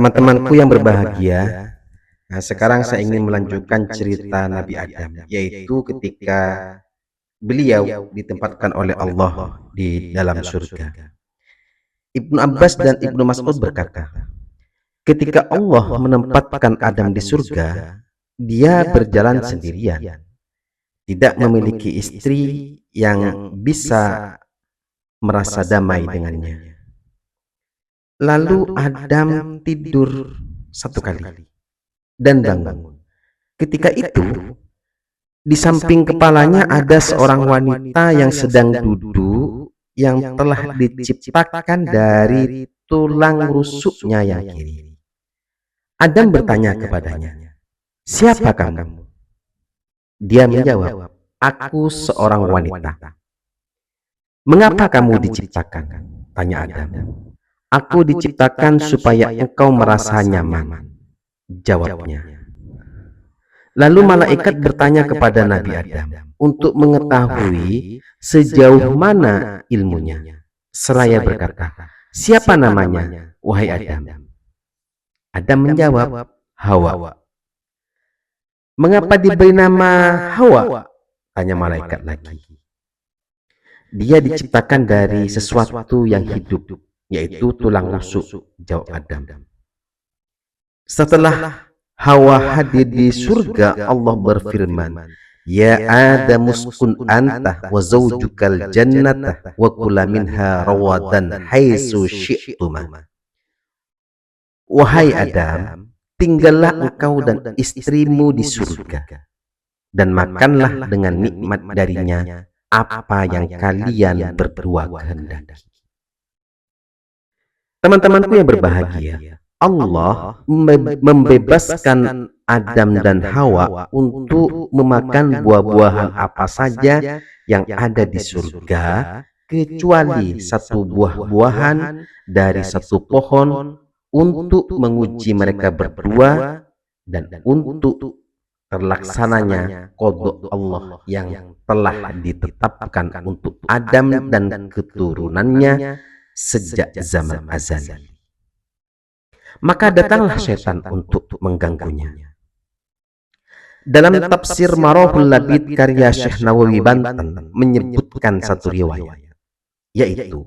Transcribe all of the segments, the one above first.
Teman-temanku yang berbahagia, nah sekarang saya ingin melanjutkan cerita Nabi Adam, yaitu ketika beliau ditempatkan oleh Allah di dalam surga. Ibnu Abbas dan Ibnu Mas'ud berkata, ketika Allah menempatkan Adam di surga, dia berjalan sendirian, tidak memiliki istri yang bisa merasa damai dengannya. Lalu Adam tidur satu kali dan bangun. Ketika itu, di samping kepalanya ada seorang wanita yang sedang duduk yang telah diciptakan dari tulang rusuknya yang kiri. Adam bertanya kepadanya, "Siapa kamu?" Dia menjawab, "Aku seorang wanita." "Mengapa kamu diciptakan?" tanya Adam. "Aku diciptakan supaya engkau merasa nyaman," jawabnya. Lalu malaikat bertanya kepada Nabi Adam untuk mengetahui sejauh mana ilmunya. Seraya berkata, "Siapa namanya, wahai Adam?" Adam menjawab, "Hawa." "Mengapa diberi nama Hawa?" tanya malaikat lagi. "Dia diciptakan dari sesuatu yang hidup, yaitu tulang rusuk," jawab Adam. Setelah Hawa hadir di surga, Allah berfirman, "Ya Adam uskun anta wa zawjukal jannata wa kula minha rawadan haitsu syi'tuma." Wahai Adam, tinggallah engkau dan istrimu di surga, dan makanlah dengan nikmat darinya apa yang kalian berdua kehendaki. Teman-temanku yang berbahagia, Allah membebaskan Adam dan Hawa untuk memakan buah-buahan apa saja yang ada di surga, kecuali satu buah-buahan dari satu pohon, untuk menguji mereka berdua dan untuk terlaksananya qada Allah yang telah ditetapkan untuk Adam dan keturunannya sejak zaman azali. Maka datanglah setan untuk mengganggunya. Dalam tafsir Marahul Labid karya Syekh Nawawi Banten menyebutkan satu riwayat, yaitu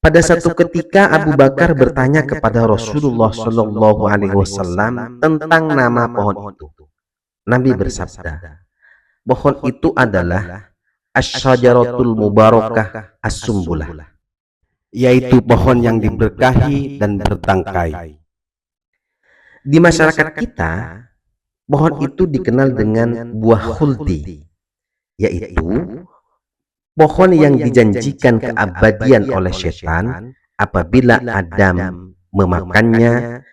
pada satu ketika Abu Bakar bertanya kepada Rasulullah Shallallahu Alaihi Wasallam tentang nama pohon itu. Nabi bersabda, pohon itu adalah Asy-Syajaratul Mubarakah As-Sumbulah, yaitu pohon yang diberkahi dan bertangkai. Di masyarakat kita, pohon itu dikenal dengan buah khuldi, yaitu pohon yang dijanjikan keabadian oleh setan apabila Adam memakannya,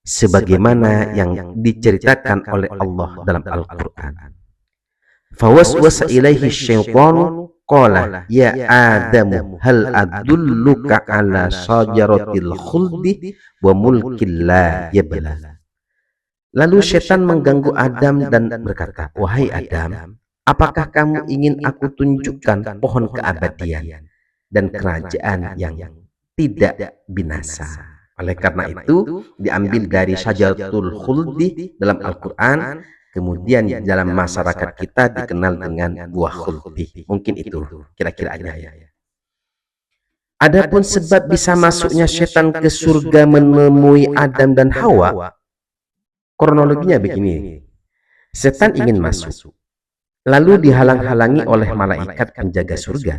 sebagaimana yang diceritakan oleh Allah dalam Al-Quran. Fawaswasa ilaihi syaitanu qala ya Adamu hal adulluka ala syajaratil khuldi wa mulkil la yabla. Lalu setan mengganggu Adam dan berkata, "Wahai Adam, apakah kamu ingin aku tunjukkan pohon keabadian dan kerajaan yang tidak binasa?" Oleh karena itu diambil dari Syajaratul Khuldi dalam Al-Quran, kemudian dalam masyarakat kita dikenal dengan buah khuldi. Mungkin itu kira-kiranya ya. Adapun sebab bisa masuknya setan ke surga menemui Adam dan Hawa, kronologinya begini. Setan ingin masuk, lalu dihalang-halangi oleh malaikat penjaga surga.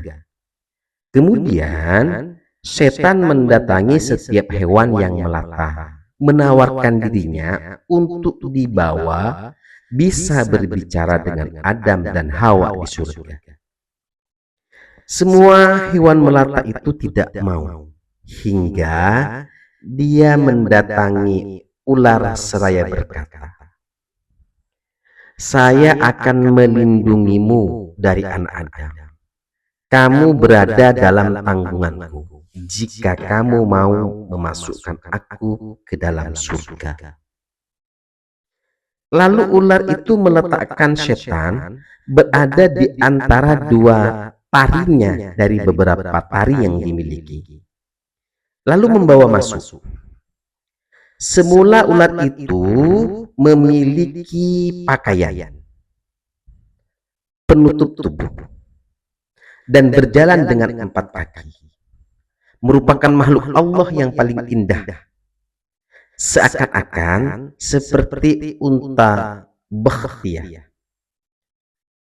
Kemudian setan mendatangi setiap hewan yang melata, menawarkan dirinya untuk dibawa bisa berbicara dengan Adam dan Hawa di surga. Semua hewan melata itu tidak mau, hingga dia mendatangi ular seraya berkata, "Saya akan melindungimu dari anak Adam. Kamu berada dalam tanggunganku jika kamu mau memasukkan aku ke dalam surga." Lalu ular itu meletakkan setan berada di antara dua tarinya dari beberapa tari yang dimiliki, lalu membawa masuk. Semula ular itu memiliki pakaian penutup tubuh dan berjalan dengan 4 kaki. Merupakan makhluk Allah yang paling indah. Seakan-akan seperti unta bakhtiyah,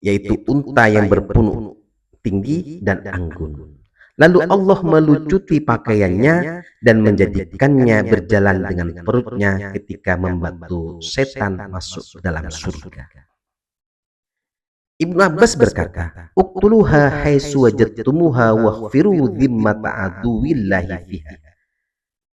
yaitu unta yang berpunuk tinggi dan anggun. Lalu Allah melucuti pakaiannya dan menjadikannya berjalan dengan perutnya ketika membantu setan masuk dalam surga. Ibnu Abbas berkata, "Uqtuluha haitsu wajadtumuha waghfiru dhimmata aduwillahi fiha."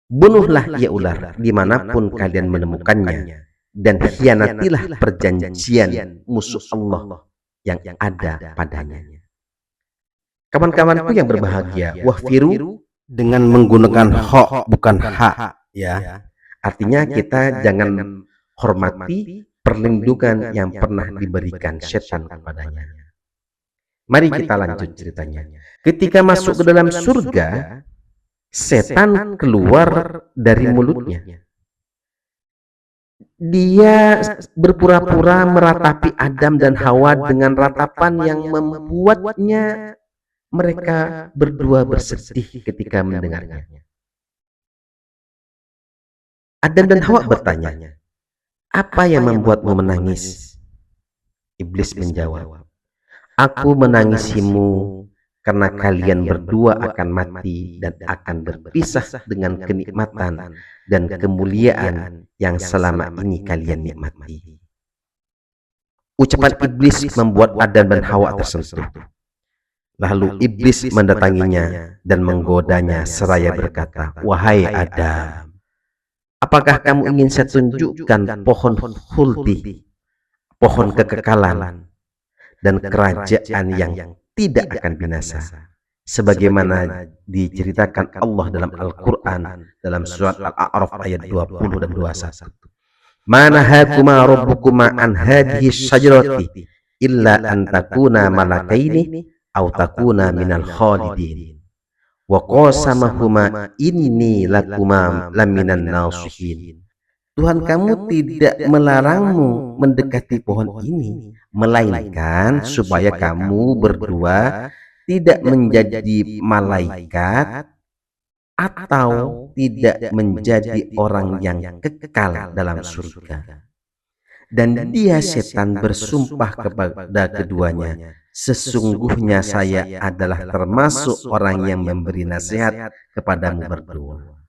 Bunuhlah ia ular dimanapun kalian menemukannya, dan khianatilah perjanjian musuh Allah yang ada padanya. Kawan-kawanku yang berbahagia, wahfiru dengan menggunakan ho bukan ha, ya. Artinya kita jangan hormati perlindungan yang pernah diberikan setan kepadanya. Mari kita lanjut ceritanya. Ketika masuk ke dalam surga, setan keluar dari mulutnya. Dia berpura-pura meratapi Adam dan Hawa dengan ratapan yang membuatnya mereka berdua bersedih ketika mendengarnya. Adam dan Hawa bertanya, "Apa yang membuatmu menangis?" Iblis menjawab, "Aku menangisimu karena kalian berdua akan mati dan akan berpisah dengan kenikmatan dan kemuliaan yang selama ini kalian nikmati." Ucapan iblis membuat Adam dan Hawa tersentuh. Lalu iblis mendatanginya dan menggodanya seraya berkata, "Wahai Adam, apakah kamu ingin saya tunjukkan pohon khuldi, pohon kekekalan, dan kerajaan yang tidak akan binasa, sebagaimana diceritakan Allah dalam Al-Quran dalam surat Al-A'raf ayat 20 dan 21. Manahakuma rabbukuma an hadhihi syajarati illa an takuna malakaini aw takuna minal khalidin wa qasamahuma inni lakuma laminan nasihin. Tuhan kamu tidak melarangmu mendekati pohon ini, melainkan supaya kamu berdua tidak menjadi malaikat atau tidak menjadi orang yang kekal dalam surga. Dan dia setan bersumpah kepada keduanya, "Sesungguhnya saya adalah termasuk orang yang memberi nasihat kepadamu berdua."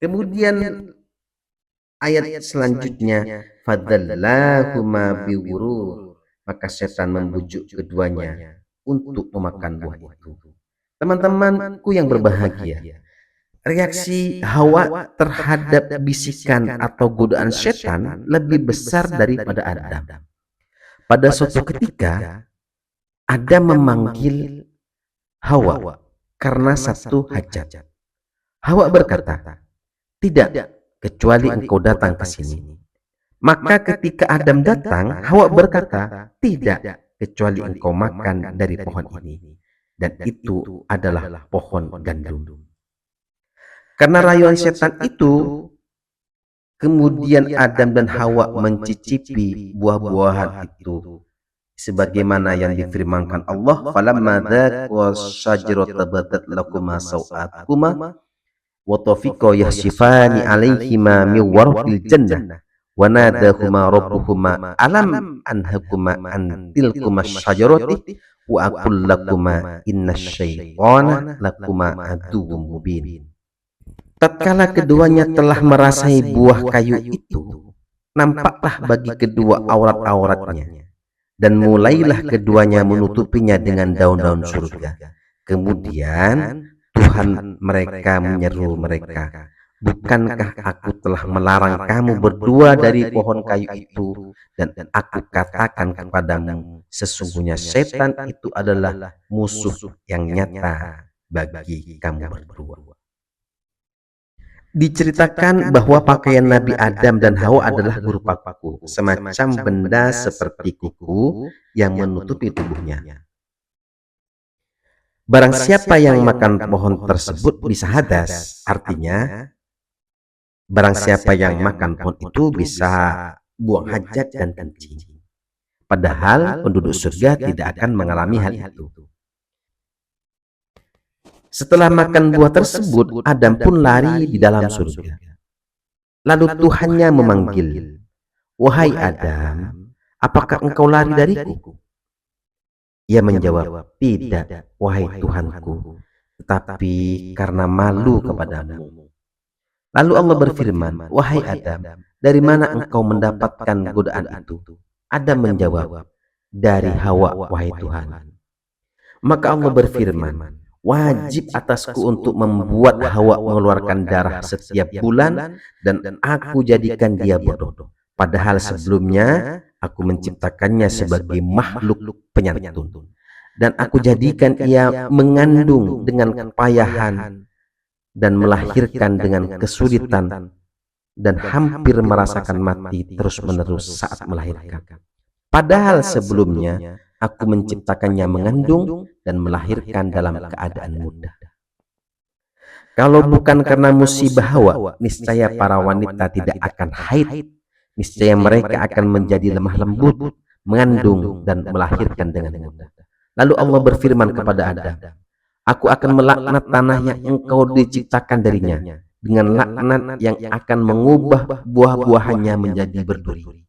Kemudian ayat selanjutnya, "Fadallahuma bighurur." Maka setan membujuk keduanya untuk memakan buah itu. Teman-temanku yang berbahagia, reaksi Hawa terhadap bisikan atau godaan setan lebih besar daripada Adam. Pada suatu ketika, Adam memanggil Hawa karena satu hajat. Hawa berkata, "Tidak, kecuali engkau datang ke sini." Maka ketika Adam datang, Hawa berkata, "Tidak, kecuali engkau makan dari pohon ini." Dan itu adalah pohon gandum. Karena rayuan setan itu, kemudian Adam dan Hawa mencicipi buah-buahan itu, sebagaimana yang difirmankan Allah, "Falamma dzaqaa syajarata badat lakuma sawatuma wa tafiqa yahsifani 'alaihima min warqil jannah wa nadahuma rabbuhuma alam anhakuma an tilkuma syajarati wa aqul lakuma innasyaitana lakuma aduwwum mubin." Tatkala keduanya telah merasai buah kayu itu, nampaklah bagi kedua aurat-auratnya, dan mulailah keduanya menutupinya dengan daun-daun surga. Kemudian Tuhan mereka menyeru mereka, "Bukankah aku telah melarang kamu berdua dari pohon kayu itu? Dan aku katakan kepadamu, sesungguhnya setan itu adalah musuh yang nyata bagi kamu berdua." Diceritakan bahwa pakaian Nabi Adam dan Hawa adalah berupa kuku, semacam benda seperti kuku yang menutupi tubuhnya. Barang siapa yang makan pohon tersebut bisa hadas, artinya Barang siapa yang makan pohon itu bisa buang hajat dan kencing. Padahal penduduk surga tidak akan mengalami hal itu. Setelah makan buah tersebut, Adam pun lari di dalam surga. Lalu Tuhannya memanggil, "Wahai Adam, apakah engkau lari dariku?" Ia menjawab, "Tidak, wahai Tuhanku, tetapi karena malu kepadamu." Lalu Allah berfirman, "Wahai Adam, dari mana engkau mendapatkan godaan itu?" Adam menjawab, "Dari Hawa, wahai Tuhan." Maka Allah berfirman, "Wajib atasku untuk membuat Hawa mengeluarkan darah setiap bulan dan aku jadikan dia bodoh. Padahal sebelumnya aku menciptakannya sebagai makhluk penyantun. Dan aku jadikan ia mengandung dengan kepayahan dan melahirkan dengan kesulitan dan hampir merasakan mati terus-menerus saat melahirkan. Padahal sebelumnya aku menciptakannya mengandung dan melahirkan dalam keadaan mudah. Kalau bukan karena musibah Hawa, niscaya para wanita tidak akan haid. Niscaya mereka akan menjadi lemah lembut, mengandung dan melahirkan dengan mudah." Lalu Allah berfirman kepada Adam, "Aku akan melaknat tanah yang engkau diciptakan darinya dengan laknat yang akan mengubah buah-buahannya menjadi berduri.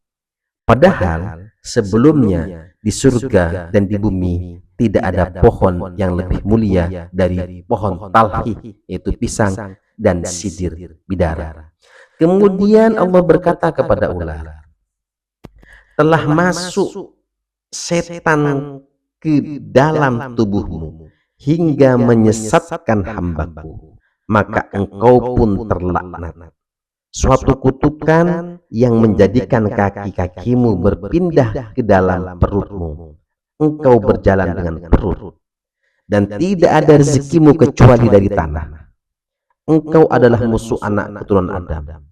Padahal sebelumnya di surga dan di bumi tidak ada pohon yang lebih mulia dari pohon talhi, yaitu pisang, dan sidir bidara." Kemudian Allah berkata kepada ular, "Telah masuk setan ke dalam tubuhmu hingga menyesatkan hambaku, maka engkau pun terlaknat. Suatu kutukan yang menjadikan kaki-kakimu berpindah ke dalam perutmu. Engkau berjalan dengan perut, dan tidak ada rezekimu kecuali dari tanah. Engkau adalah musuh anak keturunan Adam,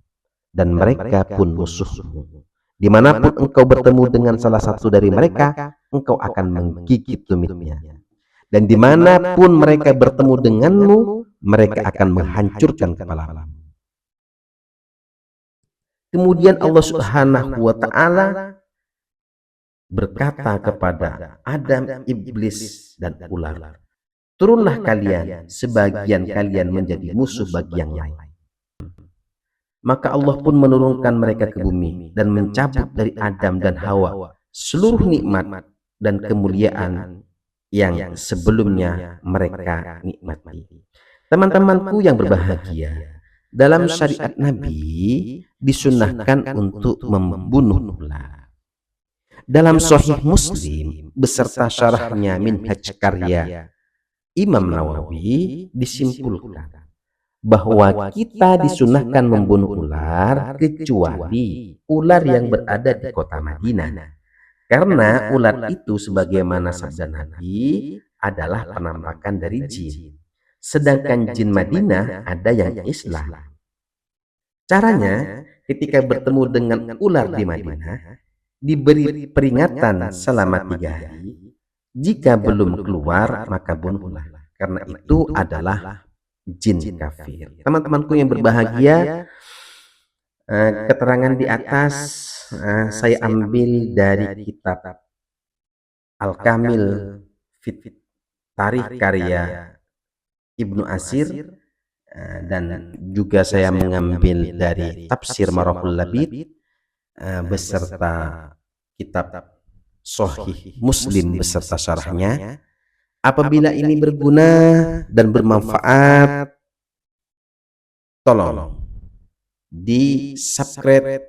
dan mereka pun musuhmu. Dimanapun engkau bertemu dengan salah satu dari mereka, engkau akan menggigit tumitnya. Dan dimanapun mereka bertemu denganmu, mereka akan menghancurkan kepalamu." Kemudian Allah Subhanahu wa Ta'ala berkata kepada Adam, iblis, dan ular, "Turunlah kalian, sebagian kalian menjadi musuh bagi yang lain." Maka Allah pun menurunkan mereka ke bumi dan mencabut dari Adam dan Hawa seluruh nikmat dan kemuliaan yang sebelumnya mereka nikmati. Teman-temanku yang berbahagia, dalam syariat Nabi disunnahkan untuk membunuh ular. Dalam Sahih Muslim beserta syarahnya Minhaj karya Imam Nawawi disimpulkan bahwa kita disunahkan membunuh ular kecuali ular yang berada di kota Madinah. Karena ular itu sebagaimana sabda Nabi adalah penampakan dari jin. Sedangkan jin Madinah ada yang Islam. Caranya, ketika bertemu dengan ular di Madinah, diberi peringatan selama 3 hari. Jika belum keluar, maka bunuhlah. Karena itu adalah jin kafir. Teman-temanku yang berbahagia, keterangan di atas saya ambil dari kitab Al-Kamil Fit Tarikh karya Ibnu Asir, dan juga saya mengambil dari Tafsir Marahul Labid beserta kitab Sahih Muslim beserta syarahnya. Apabila ini berguna dan bermanfaat, tolong di subscribe,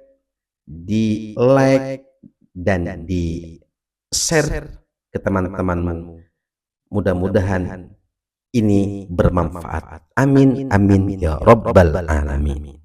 di like, dan di share ke teman-temanmu. Mudah-mudahan ini bermanfaat. Amin amin ya rabbal alamin.